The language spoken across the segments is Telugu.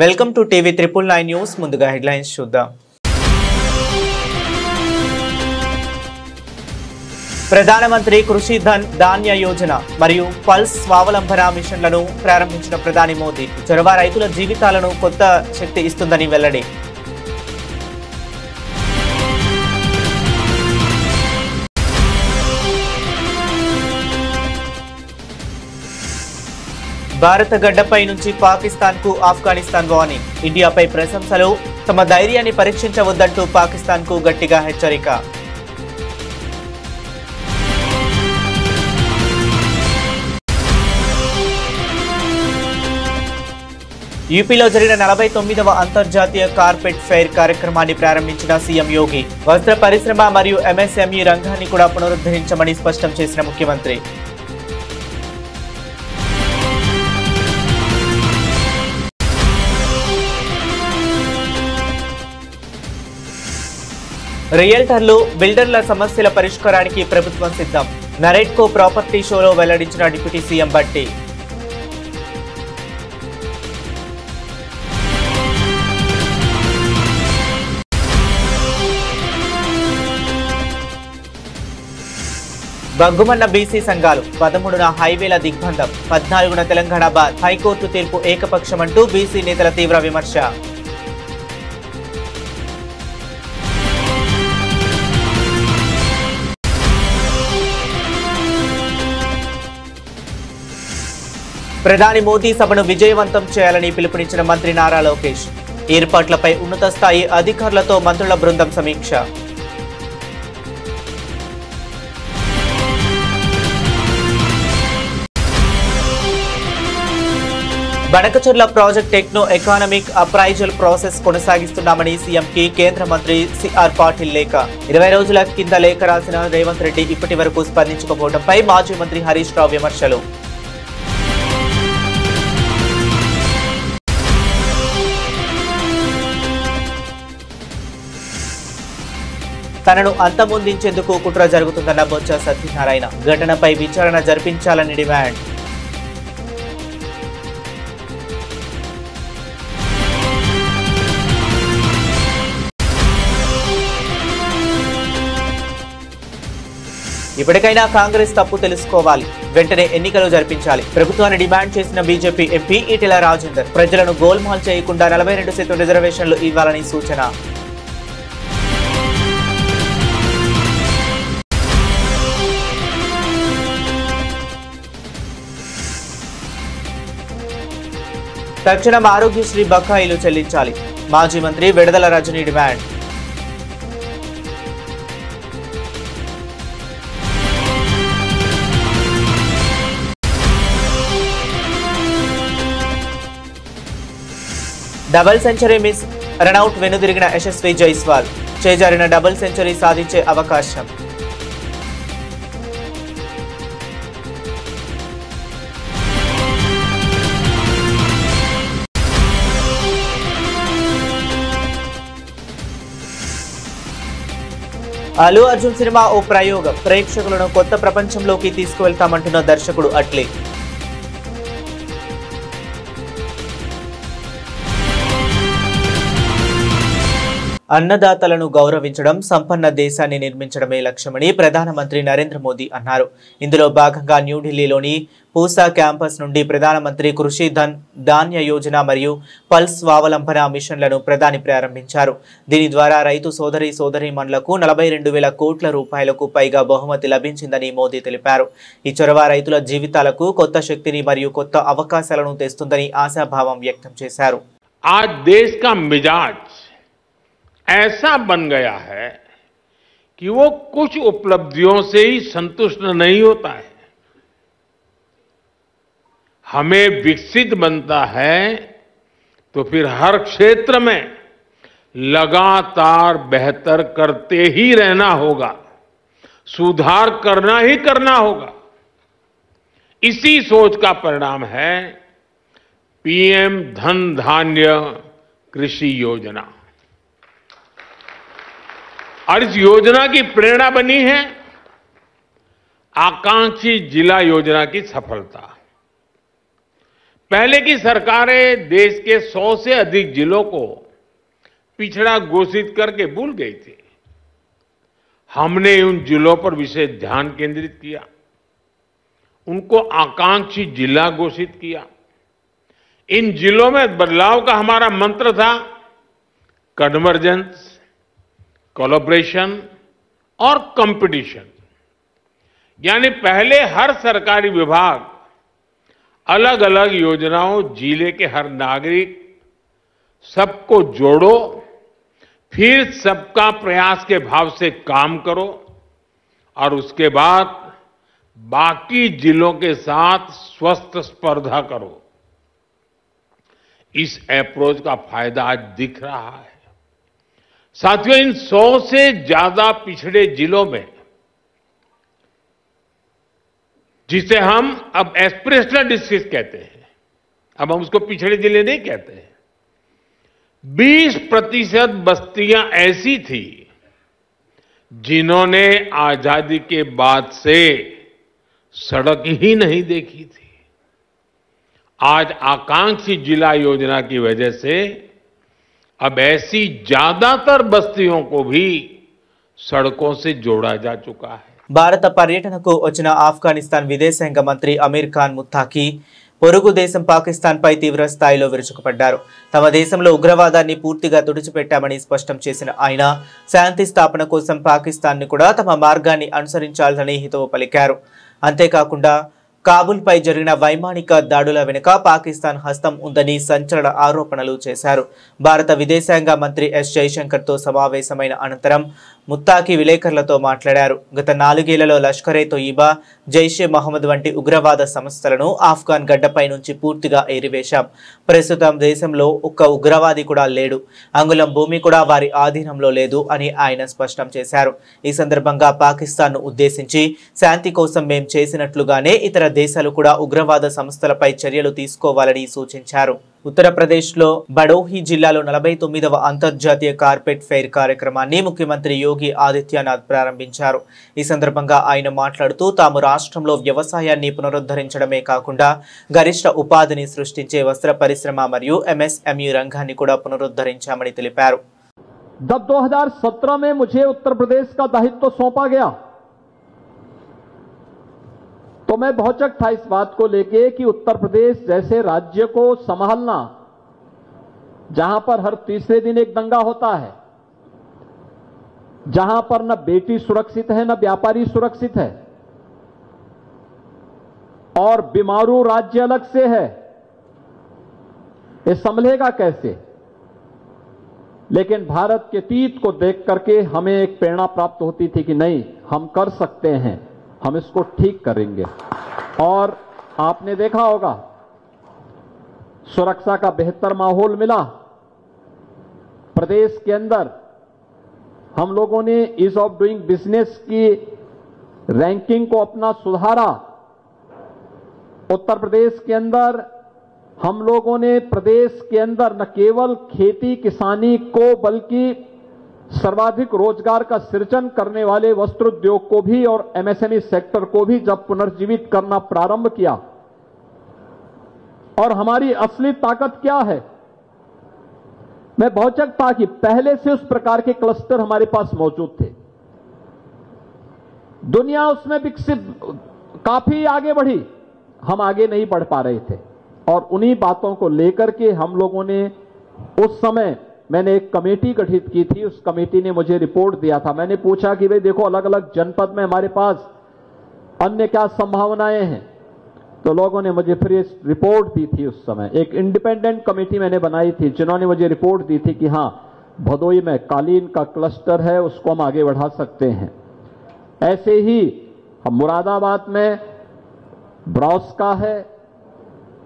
Welcome to TV 999 news. ముందుగా హెడ్లైన్స్ చూద్దాం. ప్రధానమంత్రి కృషి ధాన్య యోజన మరియు పల్స్ స్వావలంబన మిషన్లను ప్రారంభించిన ప్రధాని మోదీ చొరవ రైతుల జీవితాలను కొత్త శక్తి ఇస్తుందని వెల్లడి. భారత గడ్డపై నుంచి పాకిస్తాన్కు ఆఫ్ఘనిస్తాన్ వార్నింగ్. ఇండియాపై ప్రశంసలు, తమ ధైర్యాన్ని పరీక్షించవద్దంటూ పాకిస్తాన్కు గట్టిగా హెచ్చరిక. యూపీలో జరిగిన 49వ అంతర్జాతీయ కార్పెట్ ఫెయిర్ కార్యక్రమాన్ని ప్రారంభించిన సీఎం యోగి. వస్త్ర పరిశ్రమ మరియు ఎంఎస్ఎంఈ రంగాన్ని కూడా పునరుద్ధరించమని స్పష్టం చేసిన ముఖ్యమంత్రి. రియల్టర్లు, బిల్డర్ల సమస్యల పరిష్కారానికి ప్రభుత్వం సిద్ధం. నరేట్కో ప్రాపర్టీ షోలో వెల్లడించిన డిప్యూటీ సీఎం బట్టి. బగ్గుమన్న బీసీ సంఘాలు. 13న హైవేల దిగ్బంధం, 14న తెలంగాణ బాద్. హైకోర్టు తీర్పు ఏకపక్షమంటూ బీసీ నేతల తీవ్ర విమర్శ. ప్రధాని మోదీ సభను విజయవంతం చేయాలని పిలుపునిచ్చిన మంత్రి నారా లోకేష్. ఏర్పాట్లపై ఉన్నత స్థాయి అధికారులతో మంత్రుల బృందం సమీక్ష. Banakacherla project techno economic appraisal process కొనసాగిస్తున్నామని సీఎంకి కేంద్ర మంత్రి సిఆర్ పాటిల్ లేఖ. 20 రోజుల కింద లేఖ రాసిన రేవంత్ రెడ్డి ఇప్పటి వరకు స్పందించకపోవడంపై మాజీ మంత్రి హరీష్ రావు విమర్శలు. తనను అంతమొందించేందుకు కుట్ర జరుగుతుందన్న బొత్స సత్యనారాయణ. ఘటనపై విచారణ జరిపించాలని డిమాండ్. ఇప్పటికైనా కాంగ్రెస్ తప్పు తెలుసుకోవాలి, వెంటనే ఎన్నికలు జరిపించాలి. ప్రభుత్వాన్ని డిమాండ్ చేసిన బీజేపీ ఎంపీ ఈటెల రాజేందర్. ప్రజలను గోల్మాల్ చేయకుండా 42% రిజర్వేషన్లు ఇవ్వాలని సూచన. తక్షణం ఆరోగ్యశ్రీ బకాయిలు చెల్లించాలి. మాజీ మంత్రి Vidadala Rajini demand. Double century miss run out వెనుదిరిగిన యశస్వి జైస్వాల్. చేజారిన డబుల్ సెంచరీ సాధించే అవకాశం. అల్లు అర్జున్ సినిమా ఓ ప్రయోగం. ప్రేక్షకులను కొత్త ప్రపంచంలోకి తీసుకువెళ్తామంటున్న దర్శకుడు అట్లీ. అన్నదాతలను గౌరవించడం, సంపన్న దేశాన్ని నిర్మించడమే లక్ష్యమని ప్రధానమంత్రి నరేంద్ర మోదీ అన్నారు. ఇందులో భాగంగా న్యూఢిల్లీలోని పూసా క్యాంపస్ నుండి ప్రధానమంత్రి కృషి ధాన్య యోజన మరియు పల్స్ స్వావలంబన మిషన్లను ప్రధాని ప్రారంభించారు. దీని ద్వారా రైతు సోదరీమణులకు 42,000 కోట్ల రూపాయలకు పైగా బహుమతి లభించిందని మోదీ తెలిపారు. ఈ చొరవ రైతుల జీవితాలకు కొత్త శక్తిని మరియు కొత్త అవకాశాలను తెస్తుందని ఆశాభావం వ్యక్తం చేశారు. आज देश का मिजाज ऐसा बन गया है कि वो कुछ उपलब्धियों से ही संतुष्ट नहीं होता है. हमें विकसित बनता है तो फिर हर क्षेत्र में लगातार बेहतर करते ही रहना होगा, सुधार करना ही करना होगा. इसी सोच का परिणाम है पीएम धन धान्य कृषि योजना. और इस योजना की प्रेरणा बनी है आकांक्षी जिला योजना की सफलता। पहले की सरकारें देश के 100 से अधिक जिलों को पिछड़ा घोषित करके भूल गई थी। हमने उन जिलों पर विशेष ध्यान केंद्रित किया, उनको आकांक्षी जिला घोषित किया। इन जिलों में बदलाव का हमारा मंत्र था कन्वर्जेंस, कोलैबोरेशन और कंपटीशन। यानी पहले हर सरकारी विभाग अलग अलग योजनाओं, जिले के हर नागरिक, सबको जोड़ो, फिर सबका प्रयास के भाव से काम करो और उसके बाद बाकी जिलों के साथ स्वस्थ स्पर्धा करो। इस अप्रोच का फायदा आज दिख रहा है। साथियों, इन 100 से ज्यादा पिछड़े जिलों में, जिसे हम अब एस्पिरेशनल डिस्ट्रिक्ट कहते हैं, अब हम उसको पिछड़े जिले नहीं कहते हैं, 20% बस्तियां ऐसी थी जिन्होंने आजादी के बाद से सड़क ही नहीं देखी थी। आज आकांक्षी जिला योजना की वजह से अब ऐसी ज्यादातर बस्तियों को भी सड़कों से जोड़ा जा चुका है। భారత పర్యటనకు వచ్చిన ఆఫ్ఘనిస్తాన్ విదేశాంగ మంత్రి అమీర్ ఖాన్ ముత్తాకి పొరుగు దేశం పాకిస్తాన్పై తీవ్ర స్థాయిలో విరుచుకుపడ్డారు. తమ దేశంలో ఉగ్రవాదాన్ని పూర్తిగా తుడిచిపెట్టామని స్పష్టం చేసిన ఆయన శాంతి స్థాపన కోసం పాకిస్తాన్ను కూడా తమ మార్గాన్ని అనుసరించాలని హితవు పలికారు. అంతేకాకుండా కాబూల్పై జరిగిన వైమానిక దాడుల వెనుక పాకిస్తాన్ హస్తం ఉందని సంచలన ఆరోపణలు చేశారు. భారత విదేశాంగ మంత్రి ఎస్ జైశంకర్తో సమావేశమైన అనంతరం ముత్తాకి విలేకరులతో మాట్లాడారు. గత 4 ఏళ్లలో లష్కరే తోయిబా, జైషే మహమ్మద్ వంటి ఉగ్రవాద సంస్థలను ఆఫ్ఘాన్ గడ్డపై నుంచి పూర్తిగా ఏరివేశాం. ప్రస్తుతం దేశంలో ఒక్క ఉగ్రవాది కూడా లేడు, అంగుళం భూమి కూడా వారి ఆధీనంలో లేదు అని ఆయన స్పష్టం చేశారు. ఈ సందర్భంగా పాకిస్తాన్ను ఉద్దేశించి శాంతి కోసం మేం చేసినట్లుగానే ఇతర దేశాలు కూడా ఉగ్రవాద సంస్థలపై చర్యలు తీసుకోవాలని సూచించారు. ఉత్తరప్రదేశ్లో బడోహి జిల్లాలో 49వ అంతర్జాతీయ కార్పెట్ ఫెయిర్ కార్యక్రమాన్ని ముఖ్యమంత్రి యోగి ఆదిత్యనాథ్ ప్రారంభించారు. ఈ సందర్భంగా ఆయన మాట్లాడుతూ తాము రాష్ట్రంలో వ్యవసాయాన్ని పునరుద్ధరించడమే కాకుండా గరిష్ట ఉపాధిని సృష్టించే వస్త్ర పరిశ్రమ మరియు ఎంఎస్ఎంఈ రంగాన్ని కూడా పునరుద్ధరించామని తెలిపారు. जब 2017 में मुझे उत्तर प्रदेश का दायित्व सौंपा गया तो मैं भौचक था इस बात को लेके कि उत्तर प्रदेश जैसे राज्य को संभालना, जहां पर हर तीसरे दिन एक दंगा होता है, जहां पर न बेटी सुरक्षित है न व्यापारी सुरक्षित है और बीमारू राज्य अलग से है, ये संभलेगा कैसे? लेकिन भारत के अतीत को देख करके हमें एक प्रेरणा प्राप्त होती थी कि नहीं, हम कर सकते हैं, हम इसको ठीक करेंगे। और आपने देखा होगा सुरक्षा का बेहतर माहौल मिला। प्रदेश के अंदर हम लोगों ने ईज ऑफ डूइंग बिजनेस की रैंकिंग को अपना सुधारा। उत्तर प्रदेश के अंदर हम लोगों ने प्रदेश के अंदर न केवल खेती किसानी को बल्कि सर्वाधिक रोजगार का सृजन करने वाले वस्त्र उद्योग को भी और एमएसएमई सेक्टर को भी जब पुनर्जीवित करना प्रारंभ किया। और हमारी असली ताकत क्या है? मैं भौचक था कि पहले से उस प्रकार के क्लस्टर हमारे पास मौजूद थे। दुनिया उसमें विकसित काफी आगे बढ़ी, हम आगे नहीं बढ़ पा रहे थे। और उन्हीं बातों को लेकर के हम लोगों ने उस समय मैंने एक कमेटी गठित की थी। उस कमेटी ने मुझे रिपोर्ट दिया था। मैंने पूछा कि भाई देखो, अलग अलग जनपद में हमारे पास अन्य क्या संभावनाएं हैं, तो लोगों ने मुझे फिर रिपोर्ट दी थी। उस समय एक इंडिपेंडेंट कमेटी मैंने बनाई थी जिन्होंने मुझे रिपोर्ट दी थी कि हाँ, भदोई में कालीन का क्लस्टर है, उसको हम आगे बढ़ा सकते हैं। ऐसे ही हम मुरादाबाद में ब्रॉस का है।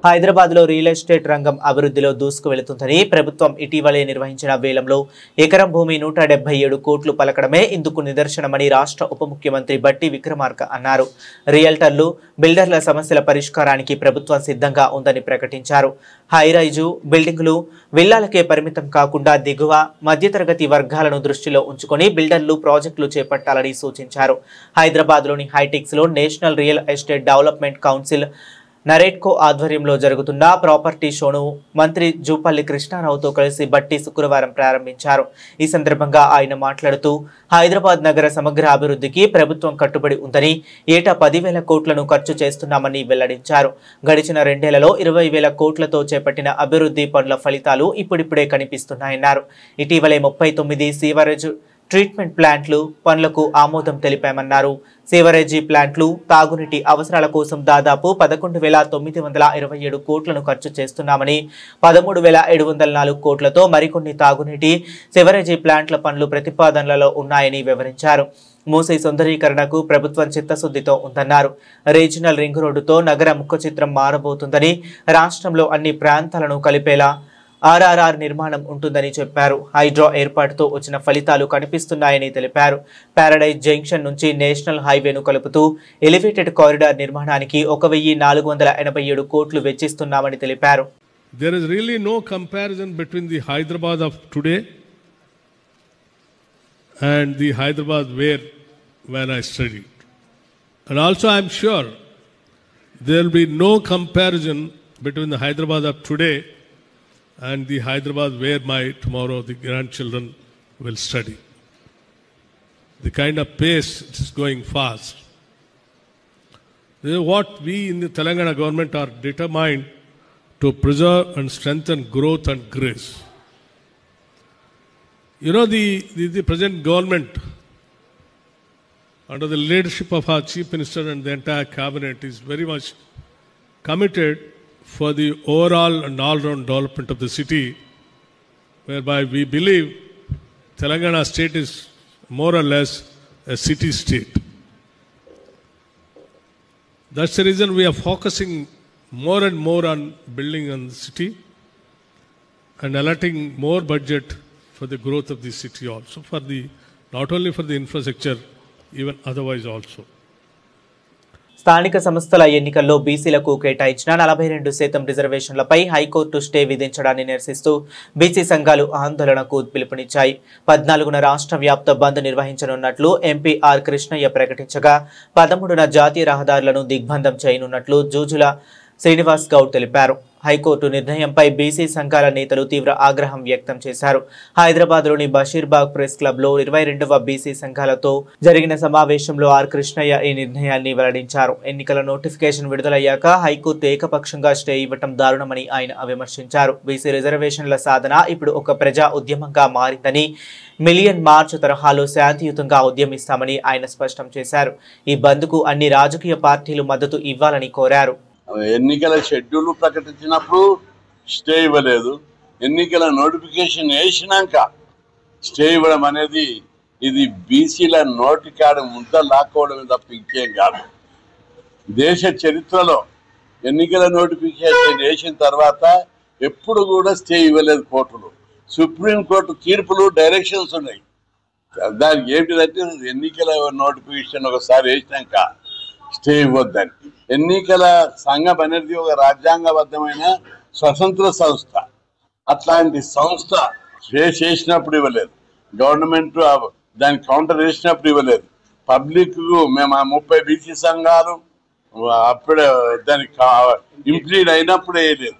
హైదరాబాద్లో రియల్ ఎస్టేట్ రంగం అభివృద్ధిలో దూసుకు వెళుతుందని ప్రభుత్వం ఇటీవలే నిర్వహించిన వేలంలో ఎకరం భూమి 177 కోట్లు పలకడమే ఇందుకు నిదర్శనమని రాష్ట్ర ఉప ముఖ్యమంత్రి బట్టి విక్రమార్క అన్నారు. రియల్టర్లు, బిల్డర్ల సమస్యల పరిష్కారానికి ప్రభుత్వం సిద్ధంగా ఉందని ప్రకటించారు. హైరైజు బిల్డింగులు, విల్లాలకే పరిమితం కాకుండా దిగువ, మధ్యతరగతి వర్గాలను దృష్టిలో ఉంచుకొని బిల్డర్లు ప్రాజెక్టులు చేపట్టాలని సూచించారు. హైదరాబాద్లోని హైటెక్స్లో national real estate development council NAREDCO ఆధ్వర్యంలో జరుగుతున్న ప్రాపర్టీ షోను మంత్రి జూపల్లి కృష్ణారావుతో కలిసి బట్టి శుక్రవారం ప్రారంభించారు. ఈ సందర్భంగా ఆయన మాట్లాడుతూ హైదరాబాద్ నగర సమగ్ర అభివృద్ధికి ప్రభుత్వం కట్టుబడి ఉందని, ఏటా 10,000 కోట్లను ఖర్చు చేస్తున్నామని వెల్లడించారు. గడిచిన 2 ఏళ్లలో 20,000 కోట్లతో చేపట్టిన అభివృద్ధి పనుల ఫలితాలు ఇప్పుడిప్పుడే కనిపిస్తున్నాయన్నారు. ఇటీవలే 39 సీవరేజ్ ట్రీట్మెంట్ ప్లాంట్లు పనులకు ఆమోదం తెలిపామన్నారు. సీవరేజీ ప్లాంట్లు తాగునీటి అవసరాల కోసం దాదాపు 11,927 కోట్లను ఖర్చు చేస్తున్నామని, 13,704 కోట్లతో మరికొన్ని తాగునీటి సివరేజీ ప్లాంట్ల పనులు ప్రతిపాదనలలో ఉన్నాయని వివరించారు. మూసీ సుందరీకరణకు ప్రభుత్వం చిత్తశుద్ధితో ఉందన్నారు. రీజనల్ రింగ్ రోడ్డుతో నగర ముఖ చిత్రం మారబోతుందని, రాష్ట్రంలో అన్ని ప్రాంతాలను కలిపేలా ఆర్ఆర్ఆర్ నిర్మాణం ఉంటుందని చెప్పారు. హైడ్రో ఏర్పాటుతో వచ్చిన ఫలితాలు కనిపిస్తున్నాయని తెలిపారు. పారడైజ్ జంక్షన్ నుంచి నేషనల్ హైవేను కలుపుతూ ఎలివేటెడ్ కారిడార్ నిర్మాణానికి 1,487 కోట్లు వెచ్చిస్తున్నామని తెలిపారు. There is really no comparison between the Hyderabad of today and the Hyderabad where when I studied. And also I am sure there will be no comparison between the Hyderabad of today and the Hyderabad where tomorrow the grandchildren will study. The kind of pace it is going fast. This is what we in the Telangana government are determined to preserve and strengthen growth and grace. You know, the present government under the leadership of our Chief Minister and the entire cabinet is very much committed for the overall and all-round development of the city, whereby we believe Telangana state is more or less a city state. That's the reason we are focusing more and more on building on the city and allotting more budget for the growth of the city also, not only for the infrastructure, even otherwise also. స్థానిక సంస్థల ఎన్నికల్లో బీసీలకు కేటాయించిన 42% రిజర్వేషన్లపై హైకోర్టు స్టే విధించడాన్ని నిరసిస్తూ బీసీ సంఘాలు ఆందోళనకు పిలుపునిచ్చాయి. 14న రాష్ట్ర వ్యాప్త బంద్ నిర్వహించనున్నట్లు ఎంపీ ఆర్ కృష్ణయ్య ప్రకటించగా, 13న జాతీయ రహదారులను దిగ్బంధం చేయనున్నట్లు జూజుల శ్రీనివాస్ గౌడ్ తెలిపారు. హైకోర్టు నిర్ణయంపై బీసీ సంఘాల నేతలు తీవ్ర ఆగ్రహం వ్యక్తం చేశారు. హైదరాబాద్లోని బషీర్బాగ్ ప్రెస్ క్లబ్లో 22వ బీసీ సంఘాలతో జరిగిన సమావేశంలో ఆర్ కృష్ణయ్య ఈ నిర్ణయాన్ని వెల్లడించారు. ఎన్నికల నోటిఫికేషన్ విడుదలయ్యాక హైకోర్టు ఏకపక్షంగా స్టే ఇవ్వటం దారుణమని ఆయన విమర్శించారు. బీసీ రిజర్వేషన్ల సాధన ఇప్పుడు ఒక ప్రజా ఉద్యమంగా మారిందని, మిలియన్ మార్చ్ తరహాలో శాంతియుతంగా ఉద్యమిస్తామని ఆయన స్పష్టం చేశారు. ఈ బంద్కు అన్ని రాజకీయ పార్టీలు మద్దతు ఇవ్వాలని కోరారు. ఎన్నికల షెడ్యూల్ ప్రకటించినప్పుడు స్టే ఇవ్వలేదు, ఎన్నికల నోటిఫికేషన్ వేసినాక స్టే ఇవ్వడం అనేది ఇది బీసీల నోటికాడ ముద్ద లాక్కోవడం తప్ప ఇంకేం కాదు. దేశ చరిత్రలో ఎన్నికల నోటిఫికేషన్ వేసిన తర్వాత ఎప్పుడు కూడా స్టే ఇవ్వలేదు కోర్టులు. సుప్రీంకోర్టు తీర్పులు డైరెక్షన్స్ ఉన్నాయి. దానికి ఏంటిదంటే ఎన్నికల నోటిఫికేషన్ ఒకసారి వేసినాక స్టే ఇవ్వద్దని. ఎన్నికల సంఘం అనేది ఒక రాజ్యాంగబద్ధమైన స్వతంత్ర సంస్థ. అట్లాంటి సంస్థ స్టే చేసినప్పుడు ఇవ్వలేదు, గవర్నమెంట్ దానికి కౌంటర్ వేసినప్పుడు ఇవ్వలేదు, పబ్లిక్ మేము 30 బీసీ సంఘాలు అప్పుడే దానికి ఇంప్లీడ్ అయినప్పుడు వేయలేదు.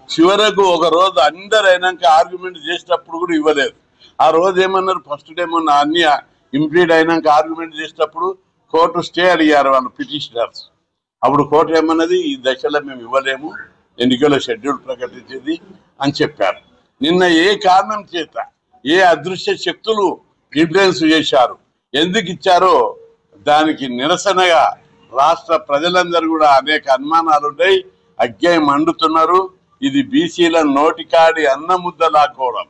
చివరకు ఒక రోజు అందరు అయినాక ఆర్గ్యుమెంట్ చేసినప్పుడు కూడా ఇవ్వలేదు. ఆ రోజు ఏమన్నారు, ఫస్ట్ డే మొన్న అన్ని ఇంప్లీడ్ అయినాక ఆర్గ్యుమెంట్ చేసినప్పుడు కోర్టు స్టే అడిగారు వాళ్ళు పిటిషనర్స్. అప్పుడు కోర్టు ఏమన్నది, ఈ దశలో మేము ఇవ్వలేము, ఎన్నికల షెడ్యూల్ ప్రకటించేది అని చెప్పారు. నిన్న ఏ కారణం చేత ఏ అదృశ్య శక్తులు ఇన్ఫ్లుయెన్స్ చేశారు, ఎందుకు ఇచ్చారో దానికి నిరసనగా రాష్ట్ర ప్రజలందరూ కూడా అనేక అనుమానాలు ఉన్నాయి, అగ్గాయి మండుతున్నారు. ఇది బీసీల నోటికాడి అన్న ముద్ద లాక్కోవడం.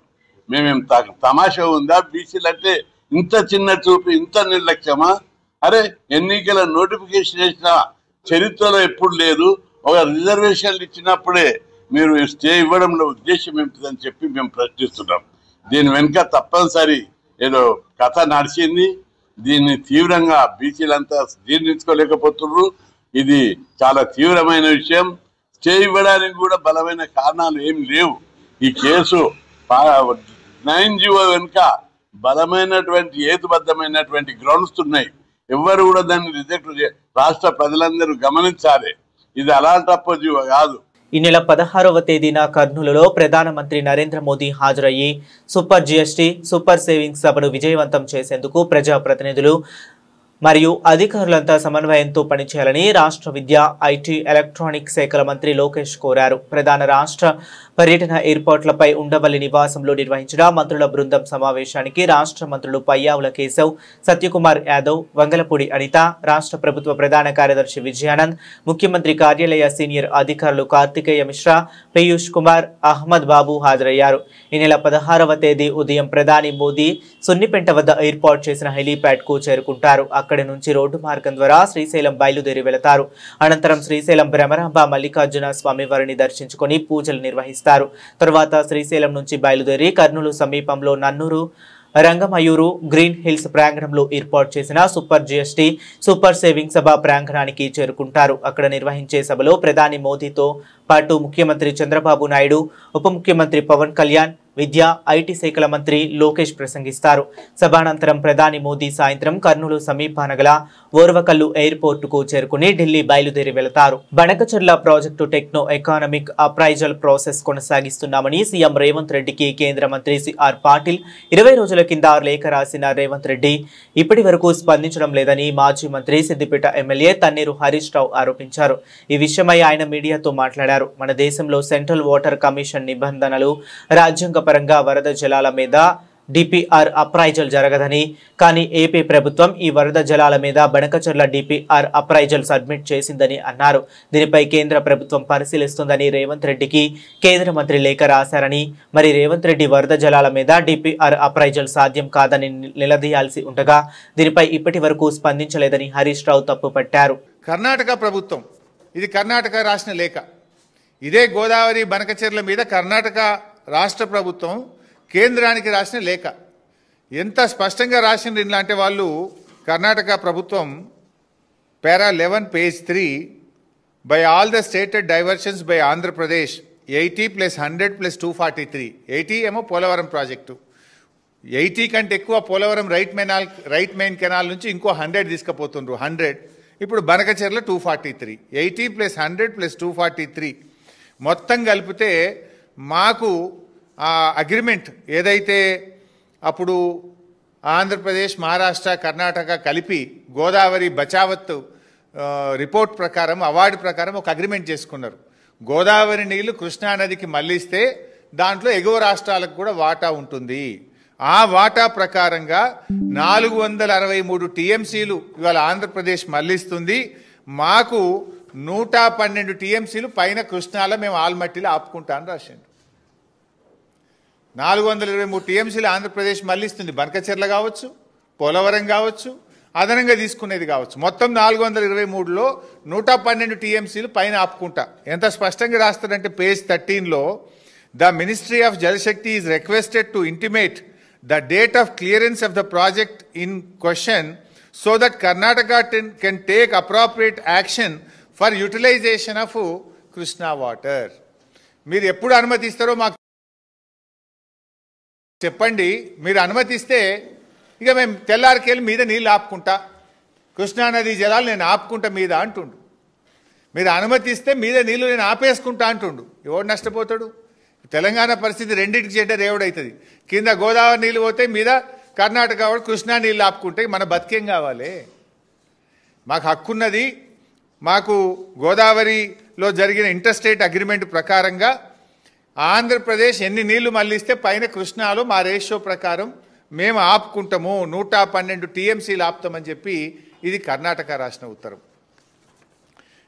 మేమేం తమాషా ఉందా? బీసీలు అంటే ఇంత చిన్న చూపు, ఇంత నిర్లక్ష్యమా? అరే, ఎన్నికల నోటిఫికేషన్ వేసిన చరిత్రలో ఎప్పుడు లేదు. ఒక రిజర్వేషన్లు ఇచ్చినప్పుడే మీరు స్టే ఇవ్వడంలో ఉద్దేశం ఏమిటిదని చెప్పి మేము ప్రశ్నిస్తున్నాం. దీని వెనుక తప్పనిసరి ఏదో కథ నడిచింది. దీన్ని తీవ్రంగా బీసీలంతా జీర్ణించుకోలేకపోతున్నారు. ఇది చాలా తీవ్రమైన విషయం. స్టే ఇవ్వడానికి కూడా బలమైన కారణాలు ఏం లేవు. ఈ కేసు 9G వెనుక బలమైనటువంటి హేతుబద్ధమైనటువంటి గ్రౌండ్స్ ఉన్నాయి. ఎవరు కూడా దాన్ని రిజెక్ట్ రాష్ట్ర ప్రజలందరూ గమనించాలి. ఇది అలాంటప్పుడు కాదు. ఈ నెల 16వ తేదీన కర్నూలులో ప్రధానమంత్రి నరేంద్ర మోదీ హాజరయ్యి సూపర్ జీఎస్టీ సూపర్ సేవింగ్స్ సభను విజయవంతం చేసేందుకు ప్రజాప్రతినిధులు మరియు అధికారులంతా సమన్వయంతో పనిచేయాలని రాష్ట్ర విద్యా, ఐటీ, ఎలక్ట్రానిక్స్ శాఖల మంత్రి లోకేష్ కోరారు. ప్రధాన రాష్ట్ర పర్యటన ఏర్పాట్లపై ఉండవల్లి నివాసంలో నిర్వహించిన మంత్రుల బృందం సమావేశానికి రాష్ట్ర మంత్రులు పయ్యావుల కేశవ్, సత్యకుమార్ యాదవ్, వంగలపూడి అనిత, రాష్ట్ర ప్రభుత్వ ప్రధాన కార్యదర్శి విజయానంద్, ముఖ్యమంత్రి కార్యాలయ సీనియర్ అధికారులు కార్తికేయ మిశ్రా, పీయూష్ కుమార్, అహ్మద్ బాబు హాజరయ్యారు. ఈ నెల 16వ తేదీ ఉదయం ప్రధాని మోదీ సున్నిపెంట వద్ద ఏర్పాటు చేసిన హెలీప్యాడ్ కు చేరుకుంటారు. అక్కడి నుంచి రోడ్డు మార్గం ద్వారా శ్రీశైలం బయలుదేరి వెళతారు. అనంతరం శ్రీశైలం భ్రమరాంబ మల్లికార్జున స్వామి వారిని దర్శించుకొని పూజలు నిర్వహిస్తారు. తరువాత శ్రీశైలం నుంచి బయలుదేరి కర్నూలు సమీపంలో నన్నూరు, రంగమయూరు, గ్రీన్ హిల్స్ ప్రాంగణంలో ఏర్పాటు చేసిన సూపర్ జీఎస్టీ సూపర్ సేవింగ్ సభ ప్రాంగణానికి చేరుకుంటారు. అక్కడ నిర్వహించే సభలో ప్రధాని మోదీతో పాటు ముఖ్యమంత్రి చంద్రబాబు నాయుడు, ఉప ముఖ్యమంత్రి పవన్ కళ్యాణ్, విద్యా, ఐటీ శాఖల మంత్రి లోకేష్ ప్రసంగిస్తారు. సభానంతరం ప్రధాని మోదీ సాయంత్రం కర్నూలు సమీపాన గల ఓర్వకల్లు ఎయిర్పోర్టుకు చేరుకుని ఢిల్లీ బయలుదేరి వెళతారు. Banakacherla project techno economic appraisal process కొనసాగిస్తున్నామని సీఎం రేవంత్ రెడ్డికి కేంద్ర మంత్రి సిఆర్ పాటిల్ 20 రోజుల కింద లేఖ రాసిన రేవంత్ రెడ్డి ఇప్పటి వరకు స్పందించడం లేదని మాజీ మంత్రి సిద్దిపేట ఎమ్మెల్యే తన్నీరు హరీష్ రావు ఆరోపించారు. ఈ విషయమై ఆయన మీడియాతో మాట్లాడారు. మన దేశంలో సెంట్రల్ వాటర్ కమిషన్ నిబంధనలు రాజ్యాంగపరంగా వరద జలాల మీద డిపిఆర్ అప్రైజల్ జరగదని, కానీ ఏపీ ప్రభుత్వం ఈ వరద జలాల మీద బనకచర్ల డిపిఆర్ అప్రైజల్ సబ్మిట్ చేసిందని అన్నారు. దీనిపై కేంద్ర ప్రభుత్వం పరిశీలిస్తుందని రేవంత్ రెడ్డికి కేంద్ర మంత్రి లేఖ రాశారని, మరి రేవంత్ రెడ్డి వరద జలాల మీద డిపిఆర్ అప్రైజల్ సాధ్యం కాదని నిలదీయాల్సి ఉండగా దీనిపై ఇప్పటి వరకు స్పందించలేదని హరీష్ రావు తప్పుపట్టారు. కర్ణాటక ప్రభుత్వం, ఇది కర్ణాటక రాసిన లేఖ, ఇదే గోదావరి బనకచెర్ల మీద కర్ణాటక రాష్ట్ర ప్రభుత్వం కేంద్రానికి రాసిన లేఖ. ఎంత స్పష్టంగా రాసిండ్రు ఇలాంటి వాళ్ళు. కర్ణాటక ప్రభుత్వం పారా 11 page 3 by all the stated diversions by Andhra Pradesh 80 + 100 + 243. 80 ఏమో పోలవరం ప్రాజెక్టు, 80 కంటే ఎక్కువ పోలవరం రైట్ మెయిన్ కెనాల్ నుంచి ఇంకో 100 తీసుకుపోతుండ్రు. 100 ఇప్పుడు బనకచెర్ల 243. 80 + 100 + 243 మొత్తం కలిపితే మాకు ఆ అగ్రిమెంట్ ఏదైతే అప్పుడు ఆంధ్రప్రదేశ్, మహారాష్ట్ర, కర్ణాటక కలిపి గోదావరి బచావత్ రిపోర్ట్ ప్రకారం, అవార్డు ప్రకారం ఒక అగ్రిమెంట్ చేసుకున్నారు. గోదావరి నీళ్లు కృష్ణానదికి మళ్లిస్తే దాంట్లో ఎగువ రాష్ట్రాలకు కూడా వాటా ఉంటుంది. ఆ వాటా ప్రకారంగా 463 టీఎంసీలు ఇవాళ ఆంధ్రప్రదేశ్ మళ్లిస్తుంది. మాకు 112 టీఎంసీలు పైన కృష్ణాలో మేము ఆల్మట్టిలో ఆపుకుంటాను రాసిండు. 423 టీఎంసీలు ఆంధ్రప్రదేశ్ మళ్లిస్తుంది. బనకచెర్ల కావచ్చు, పోలవరం కావచ్చు, అదనంగా తీసుకునేది కావచ్చు. మొత్తం 423లో 112 టీఎంసీలు పైన ఆపుకుంటా. ఎంత స్పష్టంగా రాస్తారంటే పేజ్ 13లో the ministry of Jal Shakti is requested to intimate the date of clearance of the project in question so that Karnataka can take appropriate action for utilization of Krishna water. మీరు ఎప్పుడు అనుమతిస్తారో మాకు చెప్పండి. మీరు అనుమతిస్తే ఇక మేము తెల్లారికెళ్ళి మీద నీళ్ళు ఆపుకుంటా, కృష్ణానది జలాలు నేను ఆపుకుంటా మీద అంటుండు. మీరు అనుమతిస్తే మీద నీళ్ళు నేను ఆపేసుకుంటా అంటుండు. ఎవడు నష్టపోతాడు? తెలంగాణ పరిస్థితి రెండింటికి చెడ్డ రేవుడవుతుంది. కింద గోదావరి నీళ్ళు పోతే మీద కర్ణాటక వాడు కృష్ణా నీళ్ళు ఆపుకుంటే మన బతికేం కావాలి? మాకు హక్కున్నది. మాకు గోదావరిలో జరిగిన ఇంటర్స్టేట్ అగ్రిమెంట్ ప్రకారంగా ఆంధ్రప్రదేశ్ ఎన్ని నీళ్లు మళ్లిస్తే పైన కృష్ణాలో మా రేషియో ప్రకారం మేము ఆపుకుంటాము. 112 టీఎంసీలు ఆపుతామని చెప్పి ఇది కర్ణాటక రాసిన ఉత్తరం.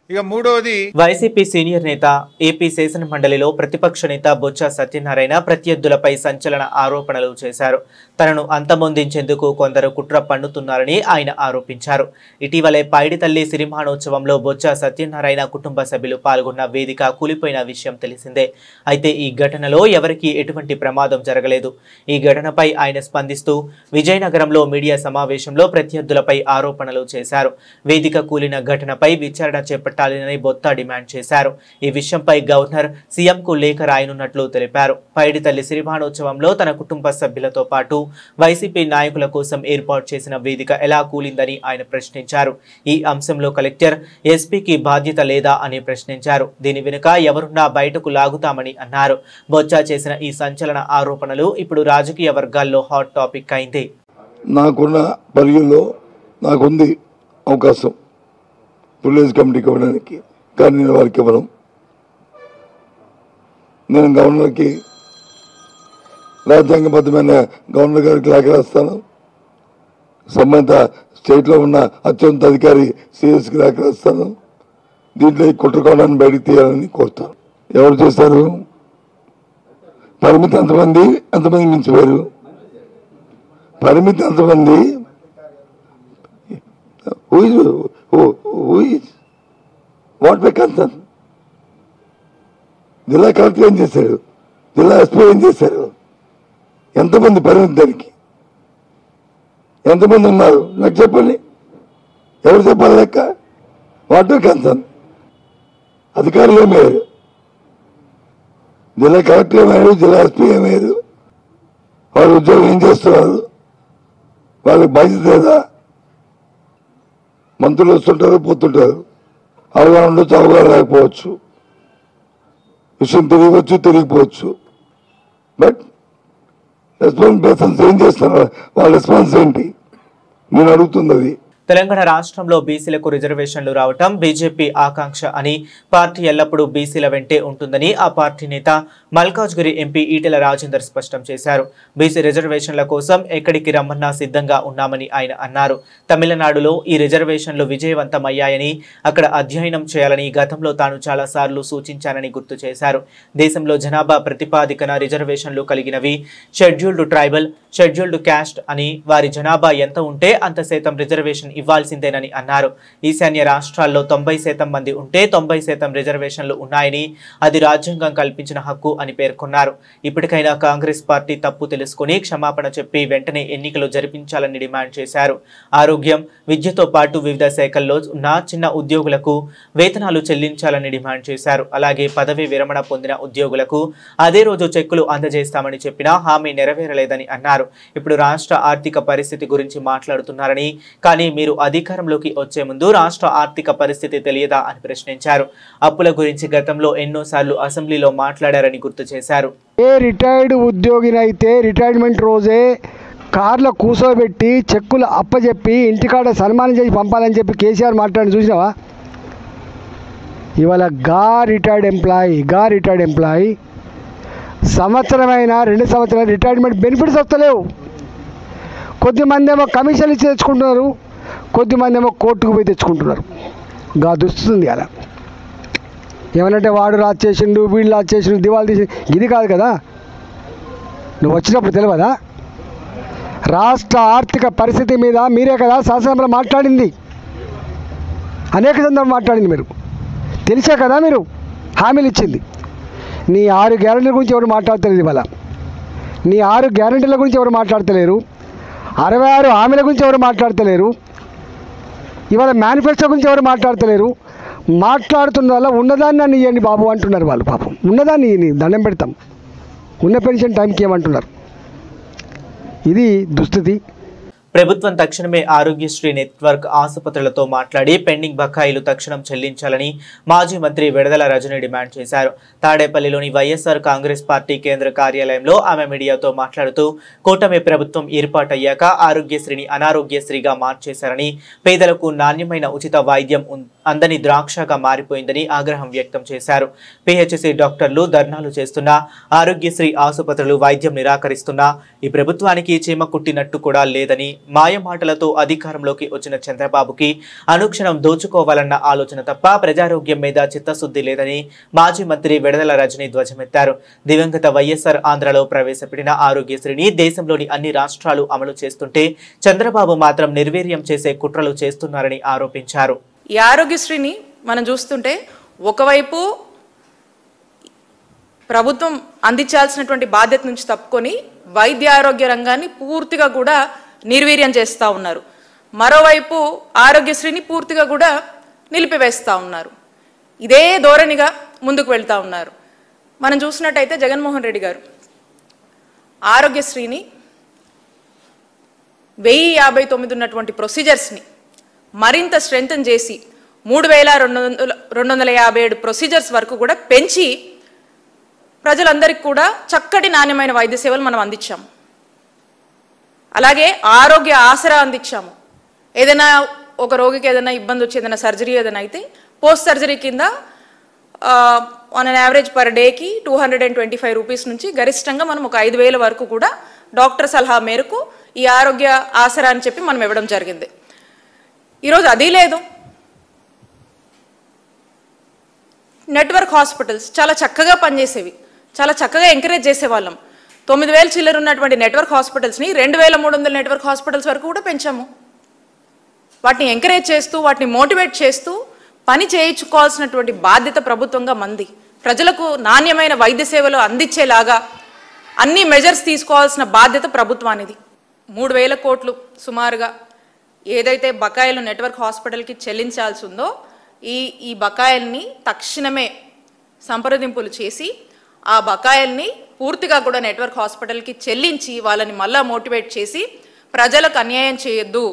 ఇక మూడోది, వైసీపీ సీనియర్ నేత, ఏపీ శాసన మండలిలో ప్రతిపక్ష నేత బొత్స సత్యనారాయణ ప్రత్యర్థులపై సంచలన ఆరోపణలు చేశారు. తనను అంతమొందించేందుకు కొందరు కుట్ర పన్నుతున్నారని ఆయన ఆరోపించారు. ఇటీవలే పైడితల్లి సిరిమానోత్సవంలో బొత్స సత్యనారాయణ కుటుంబ సభ్యులు పాల్గొన్న వేదిక కూలిపోయిన విషయం తెలిసిందే. అయితే ఈ ఘటనలో ఎవరికీ ఎటువంటి ప్రమాదం జరగలేదు. ఈ ఘటనపై ఆయన స్పందిస్తూ విజయనగరంలో మీడియా సమావేశంలో ప్రత్యర్థులపై ఆరోపణలు చేశారు. వేదిక కూలిన ఘటనపై విచారణ చేపట్టారు చేపట్టాలని బొత్స డిమాండ్ చేశారు. ఈ విషయంపై గవర్నర్ సీఎంకు లేఖ రాయనున్నట్లు తెలిపారు. పైడితల్లి సిరిమానోత్సవంలో తన కుటుంబ సభ్యులతో పాటు వైసీపీ నాయకుల కోసం ఏర్పాటు చేసిన వేదిక ఎలా కూలిందని ఆయన ప్రశ్నించారు. ఈ అంశంలో కలెక్టర్, ఎస్పీకి బాధ్యత లేదా అని ప్రశ్నించారు. దీని వెనుక ఎవరున్నా బయటకు లాగుతామని అన్నారు. బొత్స చేసిన ఈ సంచలన ఆరోపణలు ఇప్పుడు రాజకీయ వర్గాల్లో హాట్ టాపిక్ అయింది. నాకున్న పరిధిలో నాకుంది అవకాశం విలేజ్ కమిటీకి ఇవ్వడానికి, కానీ నేను వారికి ఇవ్వను. నేను గవర్నర్కి రాజ్యాంగబద్ధమైన గవర్నర్ గారికి లేఖ రాస్తాను. సంబంధిత స్టేట్లో ఉన్న అత్యున్నత అధికారి సిఎస్కి లేఖ రాస్తాను. దీంట్లో ఈ కుట్రకోణాన్ని బయటికి తీయాలని కోరుతాను. ఎవరు చేశారు? పరిమితి ఎంతమంది మించిపోయారు? పరిమితి ఎంతమంది? What my concern? జిల్లా కలెక్టర్ ఏం చేశారు? జిల్లా ఎస్పీ ఏం చేశారు? ఎంతమంది పరిమితి? దానికి ఎంతమంది ఉన్నారు నాకు చెప్పండి. ఎవరు చెప్పాలి లెక్క? What my concern? అధికారులు ఏమయ్యారు? జిల్లా కలెక్టర్ ఏమయ్యారు? జిల్లా ఎస్పీ ఏమయ్యారు? వాళ్ళ ఉద్యోగం ఏం చేస్తున్నారు? వాళ్ళకి బాధ్యత లేదా? మంత్రులు వస్తుంటారు, పోతుంటారు. అవగాహన ఉండొచ్చు, అవగాహన లేకపోవచ్చు, విషయం తెలియవచ్చు, తెలియకపోవచ్చు. బట్ రెస్పాన్స్ పర్సన్స్ ఏం చేస్తున్నారు? వాళ్ళ రెస్పాన్స్ ఏంటి? నేను అడుగుతుంది అది. తెలంగాణ రాష్ట్రంలో బీసీలకు రిజర్వేషన్లు రావటం బీజేపీ ఆకాంక్ష అని, పార్టీ ఎల్లప్పుడూ బీసీల వెంటే ఉంటుందని ఆ పార్టీ నేత మల్కాజ్గిరి ఎంపీ ఈటెల రాజేందర్ స్పష్టం చేశారు. బీసీ రిజర్వేషన్ల కోసం ఎక్కడికి రమ్మన్నా సిద్ధంగా ఉన్నామని ఆయన అన్నారు. తమిళనాడులో ఈ రిజర్వేషన్లు విజయవంతమయ్యాయని, అక్కడ అధ్యయనం చేయాలని గతంలో తాను చాలాసార్లు సూచించానని గుర్తు చేశారు. దేశంలో జనాభా ప్రతిపాదికన రిజర్వేషన్లు కలిగినవి షెడ్యూల్డ్ ట్రైబల్, షెడ్యూల్డ్ క్యాస్ట్ అని, వారి జనాభా ఎంత ఉంటే అంత శాతం రిజర్వేషన్ ఇవ్వాల్సిందేనని అన్నారు. ఈశాన్య రాష్ట్రాల్లో 90% మంది ఉంటే 90% రిజర్వేషన్లు ఉన్నాయని, అది రాజ్యాంగం కల్పించిన హక్కు అని పేర్కొన్నారు. ఇప్పటికైనా కాంగ్రెస్ పార్టీ తప్పు తెలుసుకుని క్షమాపణ చెప్పి వెంటనే ఎన్నికలు జరిపించాలని డిమాండ్ చేశారు. ఆరోగ్యం, విద్యతో పాటు వివిధ శాఖల్లో ఉన్న చిన్న ఉద్యోగులకు వేతనాలు చెల్లించాలని డిమాండ్ చేశారు. అలాగే పదవీ విరమణ పొందిన ఉద్యోగులకు అదే రోజు చెక్కులు అందజేస్తామని చెప్పినా హామీ నెరవేరలేదని అన్నారు. ఇప్పుడు రాష్ట్ర ఆర్థిక పరిస్థితి గురించి మాట్లాడుతున్నారని, కానీ మీరు అధికారంలోకి వచ్చే ముందు రాష్ట్ర ఆర్థిక పరిస్థితి తెలియదా అని ప్రశ్నించారు. అప్పుల గురించి గతంలో ఎన్నోసార్లు అసెంబ్లీలో మాట్లాడారని గుర్తు చేశారు. ఏ రిటైర్డ్ ఉద్యోగినైతే రిటైర్మెంట్ రోజే కార్లో కూర్చోబెట్టి చెక్కులు అప్పచెప్పి ఇంటికాడ సన్మానం చేసి పంపాలని చెప్పి కేసీఆర్ మాట్లాడి చూసినావా? ఇవాళ రిటైర్డ్ ఎంప్లాయీ సంవత్సరమైనా 2 సంవత్సరాలు రిటైర్మెంట్ బెనిఫిట్స్ వస్తలేవు. కొద్దిమంది ఏమో కమిషన్లు ఇచ్చి తెచ్చుకుంటున్నారు, కొద్దిమంది ఏమో కోర్టుకు పోయి తెచ్చుకుంటున్నారు. దుస్తుంది అలా. ఏమనంటే వాడు రాజు చేసిండు, వీళ్ళు రాజు చేసిండు, దివాళి తీసి, ఇది కాదు కదా. నువ్వు వచ్చినప్పుడు తెలియదా? రాష్ట్ర ఆర్థిక పరిస్థితి మీద మీరే కదా శాసనసభలో మాట్లాడింది, అనేక సందర్భాలు మాట్లాడింది. మీరు తెలిసే కదా మీరు హామీలు ఇచ్చింది. నీ 6 గ్యారెంటీల గురించి ఎవరు మాట్లాడతలేదు. ఇవాళ నీ 6 గ్యారెంటీల గురించి ఎవరు మాట్లాడతలేరు. 66 హామీల గురించి ఎవరు మాట్లాడతలేరు. ఇవాళ మేనిఫెస్టో గురించి ఎవరు మాట్లాడతలేరు. మాట్లాడుతున్న వల్ల ఉన్నదాన్ని నన్ను ఇవ్వండి బాబు అంటున్నారు వాళ్ళు. పాపం ఉన్నదాన్ని దండం పెడతాం, ఉన్న పెన్షన్ టైంకి ఏమంటున్నారు. ఇది దుస్థితి. ప్రభుత్వం తక్షణమే ఆరోగ్యశ్రీ నెట్వర్క్ ఆసుపత్రులతో మాట్లాడి పెండింగ్ బకాయిలు తక్షణం చెల్లించాలని మాజీ మంత్రి విడదల రజని డిమాండ్ చేశారు. తాడేపల్లిలోని వైఎస్ఆర్ కాంగ్రెస్ పార్టీ కేంద్ర కార్యాలయంలో ఆమె మీడియాతో మాట్లాడుతూ, కూటమి ప్రభుత్వం ఏర్పాటయ్యాక ఆరోగ్యశ్రీని అనారోగ్యశ్రీగా మార్చేశారని, పేదలకు నాణ్యమైన ఉచిత వైద్యం అందని ద్రాక్షగా మారిపోయిందని ఆగ్రహం వ్యక్తం చేశారు. పిహెచ్సి డాక్టర్లు ధర్నాలు చేస్తున్నా, ఆరోగ్యశ్రీ ఆసుపత్రులు వైద్యం నిరాకరిస్తున్నా ఈ ప్రభుత్వానికి చీమ కుట్టినట్టు కూడా లేదని, మాయమాటలతో అధికారంలోకి వచ్చిన చంద్రబాబుకి అనుక్షణం దోచుకోవాలన్న ఆలోచన తప్ప ప్రజారోగ్యం మీద చిత్తశుద్ధి లేదని మాజీ మంత్రి విడదల రజని ధ్వజమెత్తారు. దివంగత వైఎస్ఆర్ ఆంధ్రలో ప్రవేశపెట్టిన ఆరోగ్యశ్రీని దేశంలోని అన్ని రాష్ట్రాలు అమలు చేస్తుంటే చంద్రబాబు మాత్రం నిర్వీర్యం చేసే కుట్రలు చేస్తున్నారని ఆరోపించారు. ఈ ఆరోగ్యశ్రీని మనం చూస్తుంటే ఒకవైపు ప్రభుత్వం అందించాల్సినటువంటి బాధ్యత నుంచి తప్పుకొని వైద్య ఆరోగ్య రంగాన్ని పూర్తిగా కూడా నిర్వీర్యం చేస్తూ ఉన్నారు. మరోవైపు ఆరోగ్యశ్రీని పూర్తిగా కూడా నిలిపివేస్తూ ఉన్నారు. ఇదే ధోరణిగా ముందుకు వెళ్తూ ఉన్నారు. మనం చూసినట్టయితే జగన్మోహన్ రెడ్డి గారు ఆరోగ్యశ్రీని 1059 ఉన్నటువంటి ప్రొసీజర్స్ని మరింత స్ట్రెంథన్ చేసి 3257 ప్రొసీజర్స్ వరకు కూడా పెంచి ప్రజలందరికీ కూడా చక్కటి నాణ్యమైన వైద్య సేవలు మనం అందించాము. అలాగే ఆరోగ్య ఆసరా అందించాము. ఏదైనా ఒక రోగికి ఏదైనా ఇబ్బంది వచ్చి ఏదైనా సర్జరీ ఏదైనా అయితే పోస్ట్ సర్జరీ కింద ఆన్ అన్ యావరేజ్ పర్ డేకి 225 రూపీస్ నుంచి గరిష్టంగా మనం ఒక 5,000 వరకు కూడా డాక్టర్ సలహా మేరకు ఈ ఆరోగ్య ఆసరా అని చెప్పి మనం ఇవ్వడం జరిగింది. ఈరోజు అది లేదు. నెట్వర్క్ హాస్పిటల్స్ చాలా చక్కగా పనిచేసేవి, చాలా చక్కగా ఎంకరేజ్ చేసేవాళ్ళం. 9,000 చిల్లర ఉన్నటువంటి నెట్వర్క్ హాస్పిటల్స్ని 2,300 నెట్వర్క్ హాస్పిటల్స్ వరకు కూడా పెంచాము. వాటిని ఎంకరేజ్ చేస్తూ వాటిని మోటివేట్ చేస్తూ పని చేయించుకోవాల్సినటువంటి బాధ్యత ప్రభుత్వంగా మంది. ప్రజలకు నాణ్యమైన వైద్య సేవలు అందించేలాగా అన్ని మెజర్స్ తీసుకోవాల్సిన బాధ్యత ప్రభుత్వానిది. 3,000 కోట్లు సుమారుగా ఏదైతే బకాయిలు నెట్వర్క్ హాస్పిటల్కి చెల్లించాల్సి ఉందో ఈ బకాయిల్ని తక్షణమే సంప్రదింపులు చేసి ఆ బకాయిల్ని పూర్తిగా కూడా నెట్వర్క్ హాస్పిటల్కి చెల్లించి వాళ్ళని మళ్ళా మోటివేట్ చేసి ప్రజలకు అన్యాయం చేయొద్దు,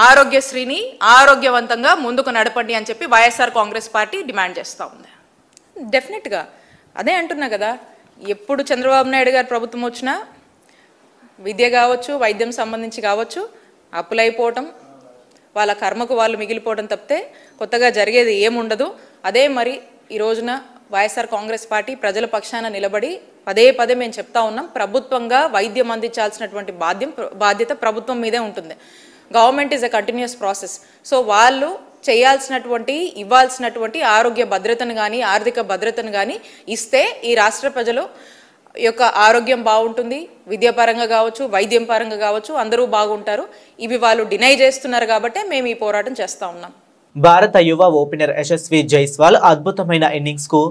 ఆరోగ్యశ్రీని ఆరోగ్యవంతంగా ముందుకు నడపండి అని చెప్పి వైఎస్ఆర్ కాంగ్రెస్ పార్టీ డిమాండ్ చేస్తూ ఉంది. డెఫినెట్గా అదే అంటున్నా కదా, ఎప్పుడు చంద్రబాబు నాయుడు గారు ప్రభుత్వం వచ్చినా విద్య కావచ్చు, వైద్యం సంబంధించి కావచ్చు, అప్పులైపోవటం, వాళ్ళ కర్మకు వాళ్ళు మిగిలిపోవడం తప్పితే కొత్తగా జరిగేది ఏముండదు. అదే మరి ఈ రోజున వైఎస్ఆర్ కాంగ్రెస్ పార్టీ ప్రజల పక్షాన నిలబడి పదే పదే మేము చెప్తా ఉన్నాం, ప్రభుత్వంగా వైద్యం అందించాల్సినటువంటి బాధ్యత ప్రభుత్వం మీదే ఉంటుంది. Government is a continuous process. So వాళ్ళు చేయాల్సినటువంటి ఇవ్వాల్సినటువంటి ఆరోగ్య భద్రతను కానీ ఆర్థిక భద్రతను కానీ ఇస్తే ఈ రాష్ట్ర ప్రజలు యొక్క ఆరోగ్యం బాగుంటుంది. విద్యాపరంగా కావచ్చు, వైద్యం పరంగా కావచ్చు, అందరూ బాగుంటారు. ఇవి వాళ్ళు డినై చేస్తున్నారు కాబట్టి మేము ఈ పోరాటం చేస్తూ ఉన్నాం. భారత యువ ఓపెనర్ యశస్వి జైస్వాల్ అద్భుతమైన ఇన్నింగ్స్ కు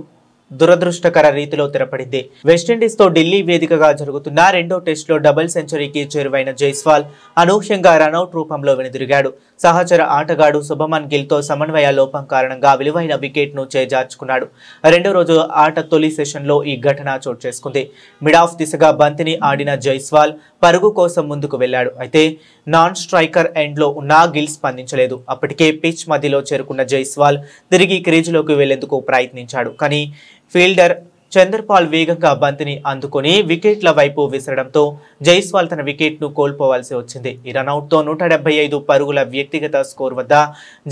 దురదృష్టకర రీతిలో తెరపడింది. వెస్టిండీస్ తో ఢిల్లీ వేదికగా జరుగుతున్న రెండో టెస్టులో డబుల్ సెంచరీకి చేరువైన జైస్వాల్ అనూహ్యంగా రనౌట్ రూపంలో వెనుదిరిగాడు. సహచర ఆటగాడు శుభమన్ గిల్ తో సమన్వయ లోపం కారణంగా విలువైన వికెట్ ను చేజార్చుకున్నాడు. రెండో రోజు ఆట తొలి సెషన్లో ఈ ఘటన చోటు చేసుకుంది. మిడ్ ఆఫ్ దిశగా బంతిని ఆడిన జైస్వాల్ పరుగు కోసం ముందుకు వెళ్లాడు. అయితే నాన్ స్ట్రైకర్ ఎండ్ లో ఉన్న గిల్ స్పందించలేదు. అప్పటికే పిచ్ మధ్యలో చేరుకున్న జైస్వాల్ తిరిగి క్రీజులోకి వెళ్లేందుకు ప్రయత్నించాడు. కానీ ఫీల్డర్ చంద్రపాల్ వేగంగా బంతిని అందుకొని వికెట్ల వైపు విసరడంతో జైస్వాల్ తన వికెట్ ను కోల్పోవాల్సి వచ్చింది. ఈ రనౌట్ తో 175 పరుగుల వ్యక్తిగత స్కోర్ వద్ద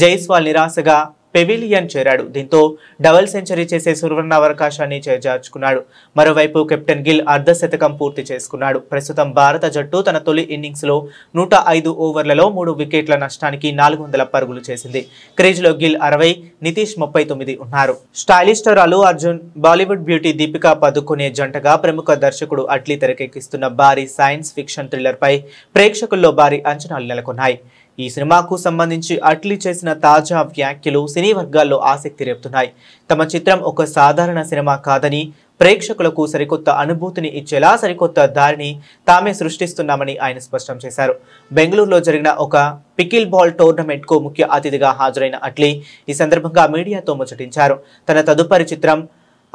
జైస్వాల్ నిరాశగా పెవిలియన్ చేరాడు. దీంతో డబుల్ సెంచరీ చేసే సువర్ణ అవకాశాన్ని చేజార్చుకున్నాడు. మరోవైపు కెప్టెన్ గిల్ అర్ధశతకం పూర్తి చేసుకున్నాడు. ప్రస్తుతం భారత జట్టు తన తొలి ఇన్నింగ్స్ లో 105 ఓవర్లలో 3 వికెట్ల నష్టానికి 400 పరుగులు చేసింది. క్రీజ్లో గిల్ 60, నితీష్ 39 ఉన్నారు. Stylish star Allu Arjun, Bollywood beauty Deepika Padukone జంటగా ప్రముఖ దర్శకుడు అట్లీ తెరకెక్కిస్తున్న భారీ సైన్స్ ఫిక్షన్ థ్రిల్లర్ పై ప్రేక్షకుల్లో భారీ అంచనాలు నెలకొన్నాయి. ఈ సినిమాకు సంబంధించి అట్లీ చేసిన తాజా వ్యాఖ్యలు సినీ వర్గాల్లో ఆసక్తి రేపుతున్నాయి. తమ చిత్రం ఒక సాధారణ సినిమా కాదని, ప్రేక్షకులకు సరికొత్త అనుభూతిని ఇచ్చేలా సరికొత్త దారిని తామే సృష్టిస్తున్నామని ఆయన స్పష్టం చేశారు. బెంగళూరులో జరిగిన ఒక పికిల్ బాల్ టోర్నమెంట్ కు ముఖ్య అతిథిగా హాజరైన అట్లీ ఈ సందర్భంగా మీడియాతో ముచ్చటించారు. తన తదుపరి చిత్రం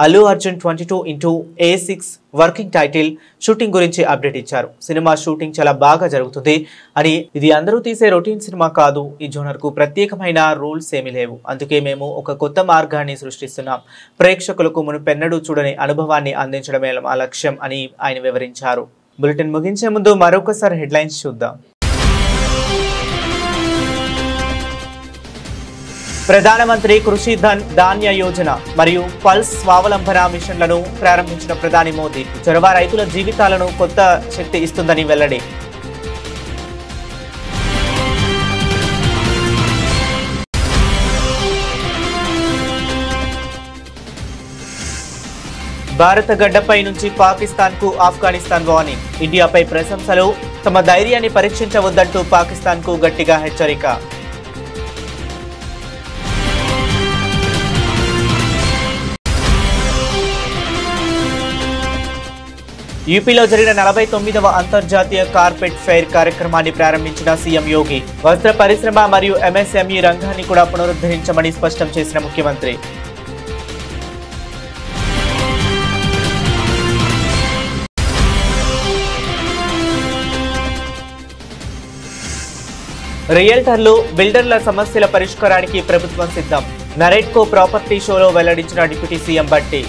Allu Arjun 22x6 working title shooting గురించి అప్డేట్ ఇచ్చారు. సినిమా షూటింగ్ చాలా బాగా జరుగుతుంది అని, ఇది అందరూ తీసే రొటీన్ సినిమా కాదు, ఈ జోనర్ కు ప్రత్యేకమైన రూల్స్ ఏమీ లేవు, అందుకే మేము ఒక కొత్త మార్గాన్ని సృష్టిస్తున్నాం, ప్రేక్షకులకు మునుపెన్నడూ చూడని అనుభవాన్ని అందించడమే మా లక్ష్యం అని ఆయన వివరించారు. బులెటిన్ ముగించే ముందు మరొకసారి హెడ్లైన్స్ చూద్దాం. ప్రధానమంత్రి కృషి ధాన్య యోజన మరియు పల్స్ స్వావలంబన మిషన్లను ప్రారంభించిన ప్రధాని మోదీ. చొరవ రైతుల జీవితాలను కొత్త శక్తి ఇస్తుందని వెల్లడి. భారత గడ్డపై నుంచి పాకిస్తాన్ కు ఆఫ్ఘనిస్తాన్ వార్నింగ్. ఇండియాపై ప్రశంసలు, తమ ధైర్యాన్ని పరీక్షించవద్దంటూ పాకిస్తాన్ కు గట్టిగా హెచ్చరిక. యూపీలో జరిగిన 49వ అంతర్జాతీయ కార్పెట్ ఫెయిర్ కార్యక్రమాన్ని ప్రారంభించిన సీఎం యోగి వస్త్ర పరిశ్రమ మరియు ఎంఎస్ఎంఈ రంగాన్ని కూడా పునరుద్ధరించమని స్పష్టం చేసిన ముఖ్యమంత్రి. రియల్టర్లు, బిల్డర్ల సమస్యల పరిష్కారానికి ప్రభుత్వం సిద్ధం. నరేట్కో ప్రాపర్టీ షోలో వెల్లడించిన డిప్యూటీ సీఎం బట్టి.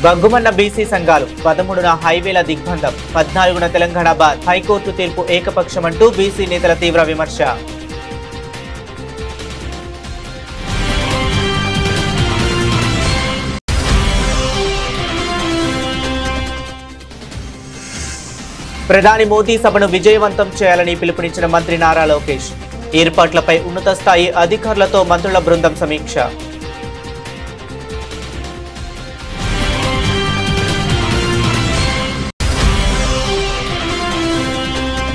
బగ్గుమన్న బీసీ సంఘాలు 13న హైవేల దిగ్బంధం, 14న తెలంగాణ బాద్. హైకోర్టు తీర్పు ఏకపక్షమంటూ బీసీ నేతల తీవ్ర విమర్శ. ప్రధాని మోదీ సభను విజయవంతం చేయాలని పిలుపునిచ్చిన మంత్రి నారా లోకేష్. ఏర్పాట్లపై ఉన్నత స్థాయి అధికారులతో మంత్రుల బృందం సమీక్ష.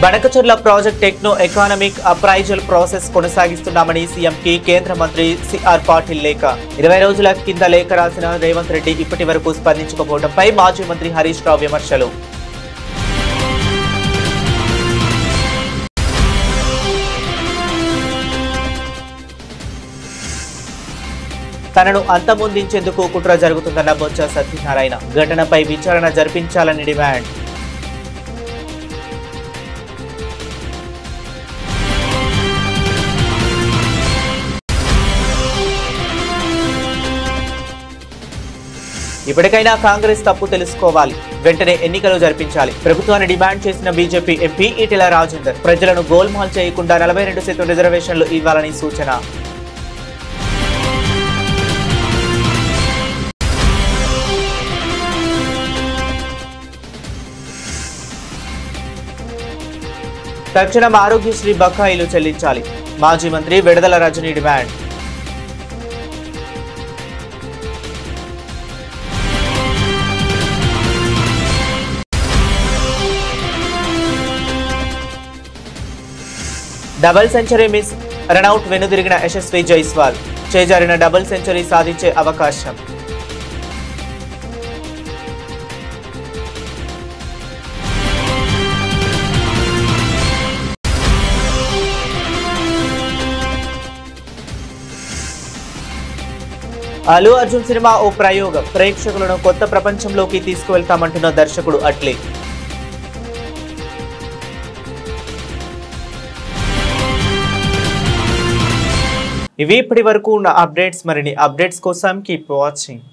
Banakacherla project techno economic appraisal process కొనసాగిస్తున్నామని సీఎంకి కేంద్ర మంత్రి సిఆర్ పాటిల్ లేఖ. 20 రోజుల కింద లేఖ రాసిన రేవంత్ రెడ్డి ఇప్పటి వరకు స్పందించకపోవడంపై మాజీ మంత్రి హరీష్ రావు విమర్శలు. తనను అంతమొందించేందుకు కుట్ర జరుగుతుందన్న బొత్స సత్యనారాయణ. ఘటనపై విచారణ జరిపించాలని డిమాండ్. ఇప్పటికైనా కాంగ్రెస్ తప్పు తెలుసుకోవాలి, వెంటనే ఎన్నికలు జరిపించాలి. ప్రభుత్వాన్ని డిమాండ్ చేసిన బీజేపీ ఎంపీ ఈటెల రాజేందర్. ప్రజలను గోల్మాల్ చేయకుండా 42% రిజర్వేషన్లు ఇవ్వాలని సూచన. తక్షణం ఆరోగ్యశ్రీ బకాయిలు చెల్లించాలి. మాజీ మంత్రి Vidadala Rajini demand. Double century miss run out వెనుదిరిగిన యశస్వి జైస్వాల్. చేజారిన డబుల్ సెంచరీ సాధించే అవకాశం. అల్లు అర్జున్ సినిమా ఓ ప్రయోగం. ప్రేక్షకులను కొత్త ప్రపంచంలోకి తీసుకువెళ్తామంటున్న దర్శకుడు అట్లీ. ఇవి ఇప్పటి వరకు ఉన్న అప్డేట్స్. మరిన్ని అప్డేట్స్ కోసం కీప్ వాచింగ్.